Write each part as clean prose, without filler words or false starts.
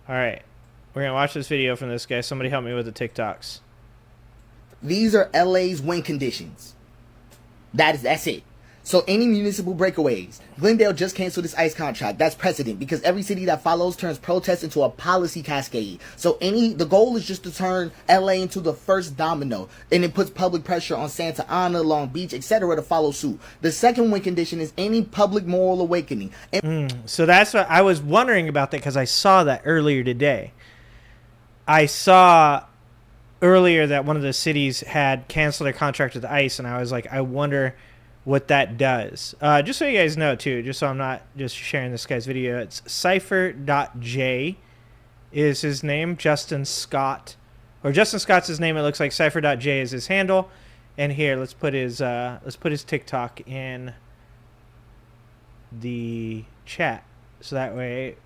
All right. We're going to watch this video from this guy. Somebody help me with the TikToks. These are LA's win conditions. That's it. So any municipal breakaways. Glendale just canceled its ICE contract. That's precedent because every city that follows turns protests into a policy cascade. So the goal is just to turn LA into the first domino, and it puts public pressure on Santa Ana, Long Beach, etc. to follow suit. The second win condition is any public moral awakening. So that's what I was wondering about that because I saw that earlier today. I saw earlier that one of the cities had canceled their contract with ICE, and I was like, I wonder what that does. Just so you guys know, too, just so I'm not just sharing this guy's video, it's Cypher.J is his name, Justin Scott. Or Justin Scott's his name, it looks like Cypher.J is his handle. And here, let's put his TikTok in the chat. So that way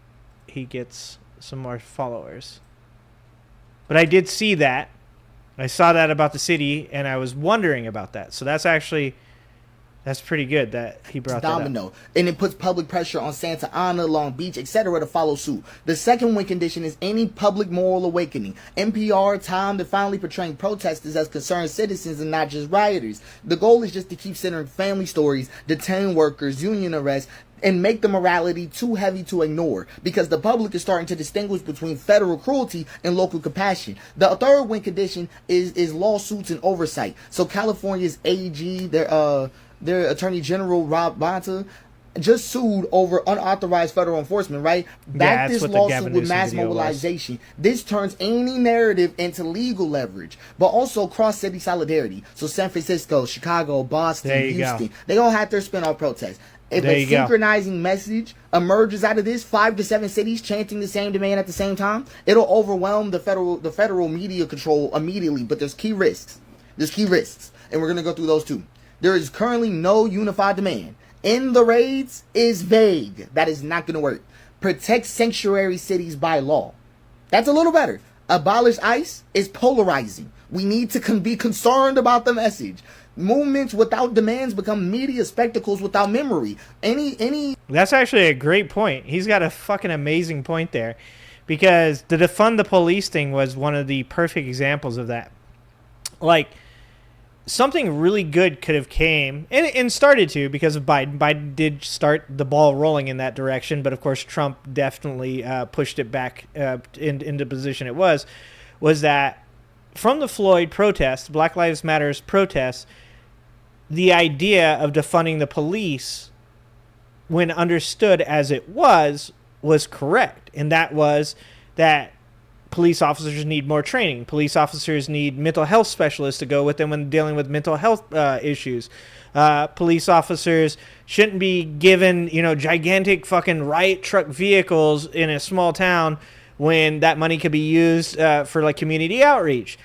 he gets some more followers. But I did see that. I saw that about the city, and I was wondering about that. So that's pretty good that he brought that up. And it puts public pressure on Santa Ana, Long Beach, etc. to follow suit. The second win condition is any public moral awakening. NPR time to finally portraying protesters as concerned citizens and not just rioters. The goal is just to keep centering family stories, detain workers, union arrests, and make the morality too heavy to ignore because the public is starting to distinguish between federal cruelty and local compassion. The third win condition is lawsuits and oversight. So California's AG, their Attorney General Rob Bonta just sued over unauthorized federal enforcement, right? Back this lawsuit with mass mobilization. This turns any narrative into legal leverage, but also cross-city solidarity. So San Francisco, Chicago, Boston, Houston, they all had their spin-off protests. If a synchronizing message emerges out of this, 5 to 7 cities chanting the same demand at the same time, it'll overwhelm the federal media control immediately. But there's key risks. And we're going to go through those too. There is currently no unified demand. In the raids is vague. That is not going to work. Protect sanctuary cities by law. That's a little better. Abolish ICE is polarizing. We need to be concerned about the message. Movements without demands become media spectacles without memory. That's actually a great point. He's got a fucking amazing point there. Because the defund the police thing was one of the perfect examples of that. Like, something really good could have came and started to because of Biden. Biden did start the ball rolling in that direction, but of course Trump definitely pushed it back into the position it was that from the Floyd protests, Black Lives Matter's protests, the idea of defunding the police, when understood as it was correct. And that was that police officers need more training. Police officers need mental health specialists to go with them when dealing with mental health issues. Police officers shouldn't be given, gigantic fucking riot truck vehicles in a small town when that money could be used for like community outreach.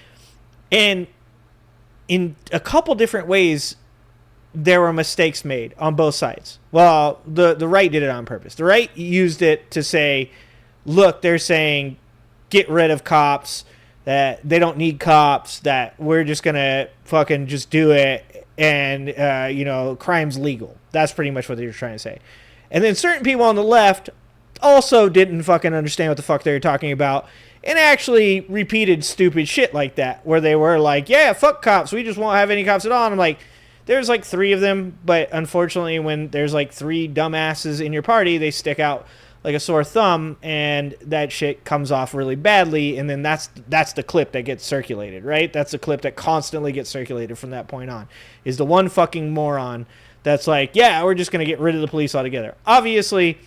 And in a couple different ways, there were mistakes made on both sides. Well, the right did it on purpose. The right used it to say, look, they're saying get rid of cops, that they don't need cops, that we're just going to fucking just do it, and, crime's legal. That's pretty much what they were trying to say. And then certain people on the left also didn't fucking understand what the fuck they were talking about and actually repeated stupid shit like that, where they were like, yeah, fuck cops, we just won't have any cops at all. And I'm like, there's like 3 of them, but unfortunately when there's like 3 dumbasses in your party, they stick out like a sore thumb, and that shit comes off really badly, and then that's the clip that gets circulated, right? That's the clip that constantly gets circulated from that point on, is the one fucking moron that's like, yeah, we're just going to get rid of the police altogether. Obviously,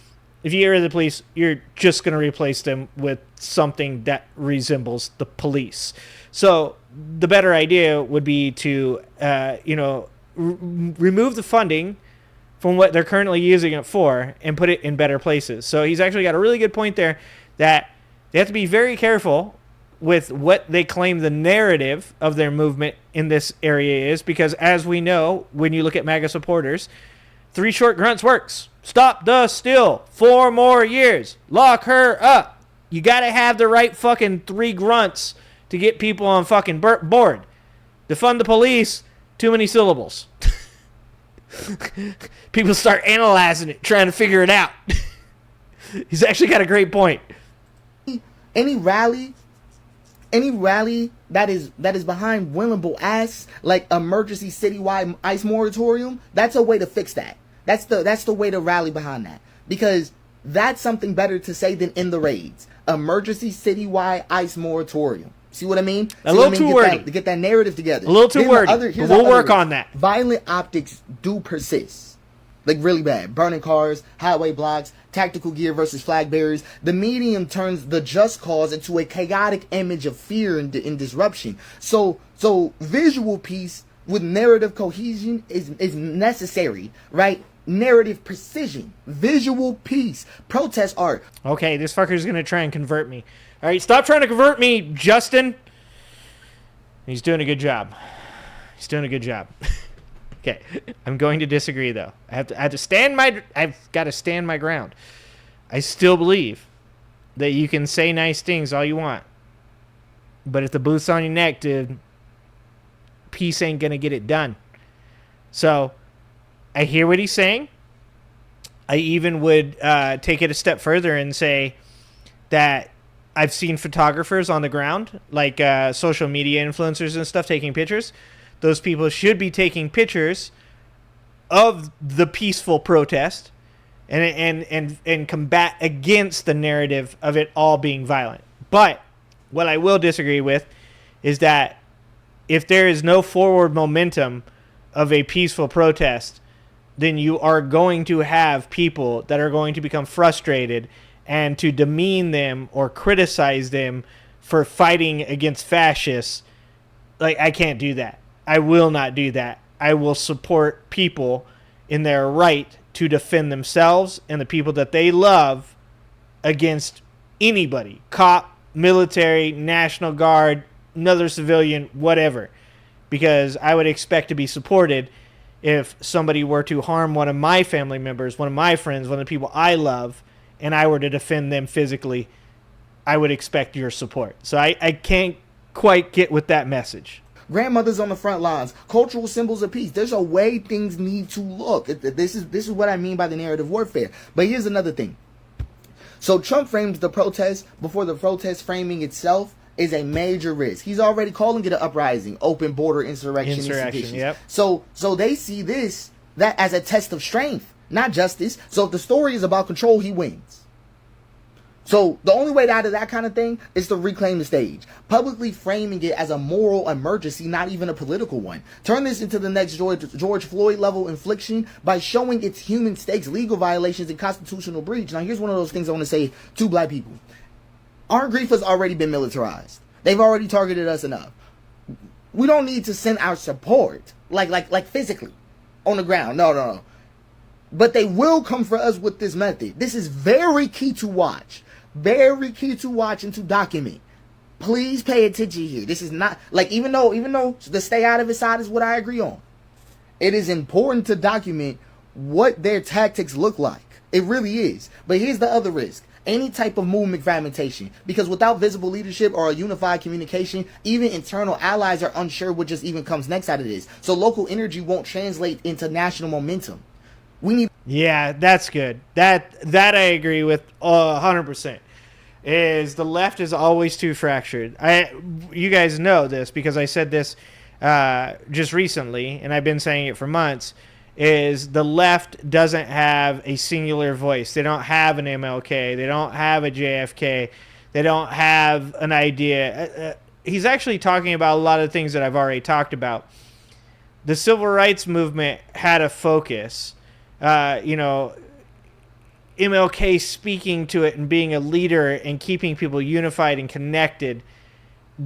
if you get rid of the police, you're just going to replace them with something that resembles the police. So the better idea would be to, remove the funding from what they're currently using it for and put it in better places. So he's actually got a really good point there that they have to be very careful with what they claim the narrative of their movement in this area is, because as we know, when you look at MAGA supporters, 3 short grunts works. Stop the steal. 4 more years. Lock her up. You got to have the right fucking 3 grunts to get people on fucking board. Defund the police, too many syllables. People start analyzing it, trying to figure it out. He's actually got a great point. Any rally that is behind winnable ass, like emergency citywide ICE moratorium, that's a way to fix that. That's the way to rally behind that, because that's something better to say than in the raids. Emergency citywide ICE moratorium. See what I mean? A little too wordy. To get that narrative together. A little too wordy. But we'll work on that. Violent optics do persist. Like, really bad. Burning cars, highway blocks, tactical gear versus flag bearers. The medium turns the just cause into a chaotic image of fear and disruption. So visual peace with narrative cohesion is necessary, right? Narrative precision, visual peace, protest art. Okay, this fucker's going to try and convert me. All right, stop trying to convert me, Justin. He's doing a good job. He's doing a good job. Okay, I'm going to disagree, though. I've got to stand my ground. I still believe that you can say nice things all you want, but if the boot's on your neck, dude, peace ain't going to get it done. So I hear what he's saying. I even would take it a step further and say that I've seen photographers on the ground, like social media influencers and stuff, taking pictures. Those people should be taking pictures of the peaceful protest and combat against the narrative of it all being violent. But what I will disagree with is that if there is no forward momentum of a peaceful protest, then you are going to have people that are going to become frustrated, and to demean them or criticize them for fighting against fascists. Like, I can't do that. I will not do that. I will support people in their right to defend themselves and the people that they love against anybody. Cop, military, National Guard, another civilian, whatever. Because I would expect to be supported if somebody were to harm one of my family members, one of my friends, one of the people I love, and I were to defend them physically. I would expect your support. So I can't quite get with that message. Grandmothers on the front lines, cultural symbols of peace. There's a way things need to look. This is what I mean by the narrative warfare. But here's another thing. So Trump frames the protest before the protest framing itself is a major risk. He's already calling it an uprising, open border insurrection. Yep. So they see that as a test of strength, not justice. So if the story is about control, he wins. So the only way out of that kind of thing is to reclaim the stage, publicly framing it as a moral emergency, not even a political one. Turn this into the next George Floyd level infliction by showing its human stakes, legal violations, and constitutional breach. Now, here's one of those things I want to say to black people. Our grief has already been militarized. They've already targeted us enough. We don't need to send our support, like physically, on the ground. No. But they will come for us with this method. This is very key to watch. Very key to watch and to document. Please pay attention here. This is not, like, even though the stay out of it side is what I agree on, it is important to document what their tactics look like. It really is. But here's the other risk. Any type of movement fragmentation. Because without visible leadership or a unified communication, even internal allies are unsure what just even comes next out of this. So local energy won't translate into national momentum. Yeah, that's good. That I agree with 100%. Is the left is always too fractured. You guys know this because I said this just recently, and I've been saying it for months. Is the left doesn't have a singular voice. They don't have an MLK. They don't have a JFK. They don't have an idea. He's actually talking about a lot of things that I've already talked about. The civil rights movement had a focus. MLK speaking to it and being a leader and keeping people unified and connected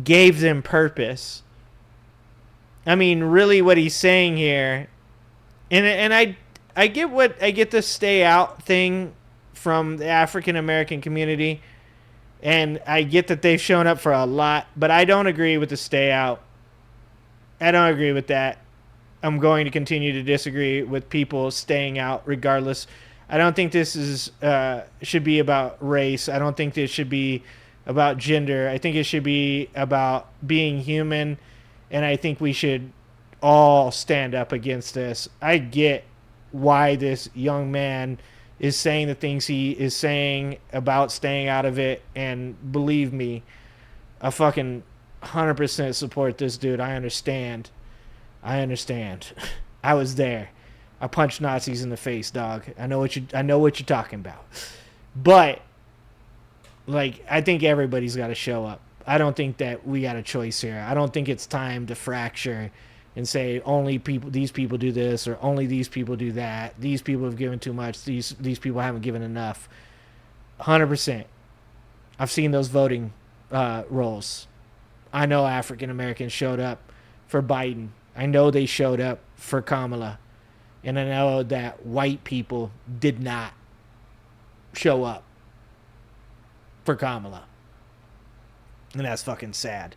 gave them purpose. I mean, really what he's saying here, and I get the stay out thing from the African American community, and I get that they've shown up for a lot, but I don't agree with the stay out. I don't agree with that. I'm going to continue to disagree with people staying out regardless. I don't think this is should be about race. I don't think this should be about gender. I think it should be about being human, and I think we should all stand up against this. I get why this young man is saying the things he is saying about staying out of it. And believe me, I fucking 100% support this dude. I understand. I understand. I was there. I punched Nazis in the face, dog. I know what you're talking about. But like, I think everybody's got to show up. I don't think that we got a choice here. I don't think it's time to fracture and say only these people do this or only these people do that. These people have given too much. These people haven't given enough. 100%. I've seen those voting rolls. I know African Americans showed up for Biden. I know they showed up for Kamala. And I know that white people did not show up for Kamala. And that's fucking sad.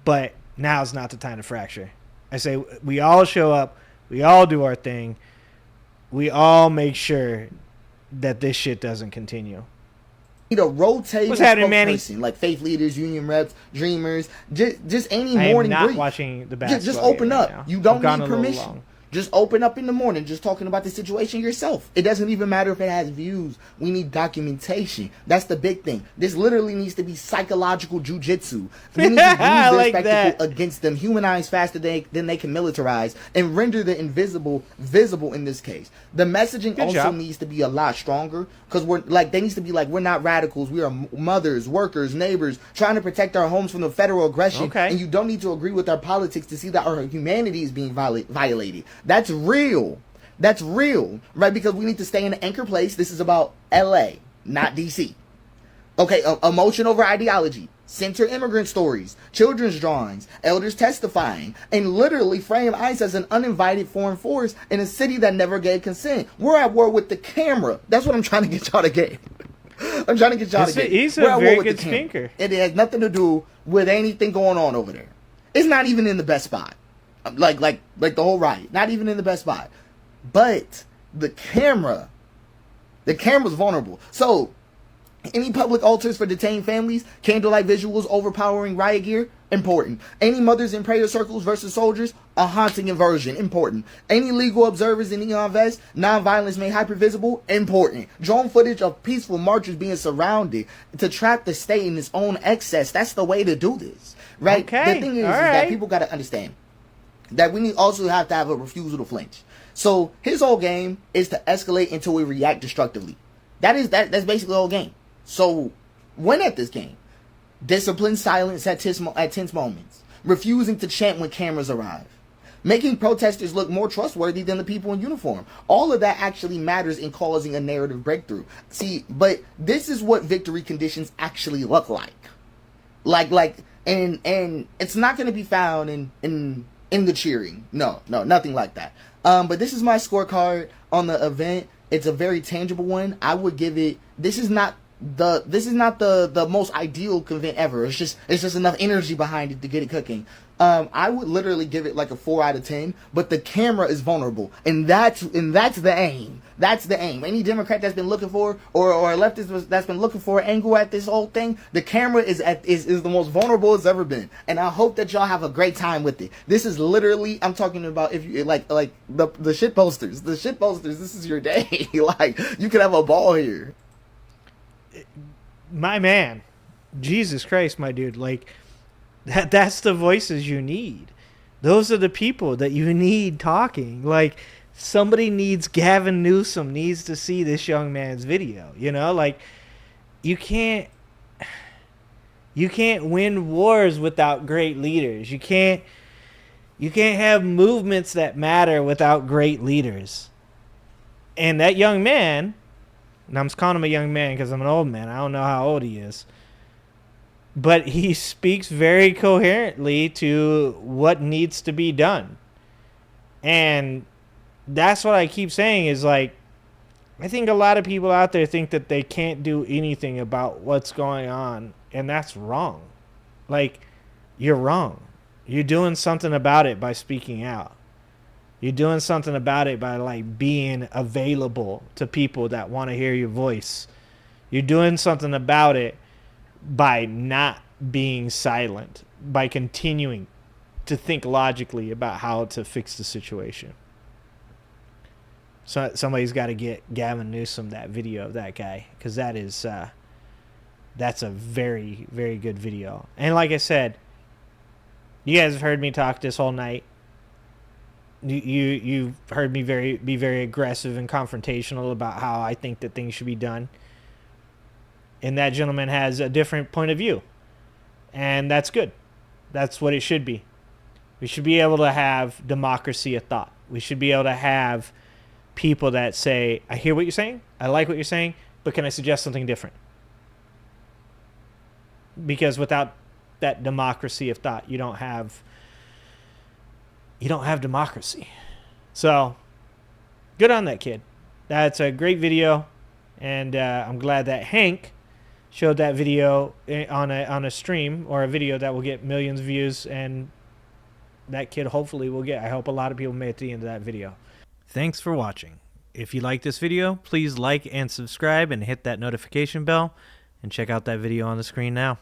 But now's not the time to fracture. I say we all show up. We all do our thing. We all make sure that this shit doesn't continue. Need a rotating What's happening, Manny? like faith leaders, union reps, dreamers, just any I morning am not brief. watching the basketball Just open game up. right now. You don't I've gone need a little permission. long. Just open up in the morning, just talking about the situation yourself. It doesn't even matter if it has views. We need documentation. That's the big thing. This literally needs to be psychological jujitsu. We need to use their like spectacle that. against them, humanize faster than they can militarize, and render the invisible visible in this case. The messaging Good also job. needs to be a lot stronger, because they needs to be like, we're not radicals. We are mothers, workers, neighbors, trying to protect our homes from the federal aggression. Okay. And you don't need to agree with our politics to see that our humanity is being violated. That's real. That's real, right? Because we need to stay in an anchor place. This is about LA, not DC. Okay, emotion over ideology. Center immigrant stories, children's drawings, elders testifying, and literally frame ICE as an uninvited foreign force in a city that never gave consent. We're at war with the camera. That's what I'm trying to get y'all to get. I'm trying to get y'all to get. He's a We're at war very with good the camera. speaker. It has nothing to do with anything going on over there. It's not even in the best spot. Like the whole riot. Not even in the best spot. But the camera's vulnerable. So, any public altars for detained families, candlelight visuals overpowering riot gear, important. Any mothers in prayer circles versus soldiers, a haunting inversion, important. Any legal observers in neon vests, non-violence made hypervisible, important. Drone footage of peaceful marchers being surrounded to trap the state in its own excess. That's the way to do this, right? Okay. The thing is All that right. people got to understand that we also have to have a refusal to flinch. So his whole game is to escalate until we react destructively. That's basically the whole game. So win at this game. Discipline silence at tense moments. Refusing to chant when cameras arrive. Making protesters look more trustworthy than the people in uniform. All of that actually matters in causing a narrative breakthrough. See, but this is what victory conditions actually look like. And it's not going to be found in the cheering. No, nothing like that. But this is my scorecard on the event. It's a very tangible one. I would give it. This is not the most ideal event ever. It's just enough energy behind it to get it cooking. I would literally give it like a 4 out of 10. But the camera is vulnerable, and that's the aim. That's the aim. Any Democrat that's been looking for, or a leftist that's been looking for an angle at this whole thing, the camera is the most vulnerable it's ever been. And I hope that y'all have a great time with it. This is literally, I'm talking about, if you like the shit posters. The shit posters. This is your day. Like, you could have a ball here. My man, Jesus Christ, my dude, like that's the voices you need. Those are the people that you need talking. Like, somebody needs, Gavin Newsom needs to see this young man's video, like you can't win wars without great leaders. You can't have movements that matter without great leaders. And that young man, and I'm calling him a young man because I'm an old man. I don't know how old he is. But he speaks very coherently to what needs to be done. And that's what I keep saying is, like, I think a lot of people out there think that they can't do anything about what's going on. And that's wrong. Like, you're wrong. You're doing something about it by speaking out. You're doing something about it by, like, being available to people that want to hear your voice. You're doing something about it by not being silent, by continuing to think logically about how to fix the situation. So somebody's got to get Gavin Newsom that video of that guy, because that's a very, very good video. And like I said, you guys have heard me talk this whole night. You've heard me be very aggressive and confrontational about how I think that things should be done. And that gentleman has a different point of view. And that's good. That's what it should be. We should be able to have democracy of thought. We should be able to have people that say, I hear what you're saying, I like what you're saying, but can I suggest something different? Because without that democracy of thought, you don't have democracy. So good on that kid. That's a great video, and I'm glad that Hank showed that video on a stream, or a video that will get millions of views, and that kid hopefully will get. I hope a lot of people made it to the end of that video. Thanks for watching. If you like this video, please like and subscribe and hit that notification bell, and check out that video on the screen now.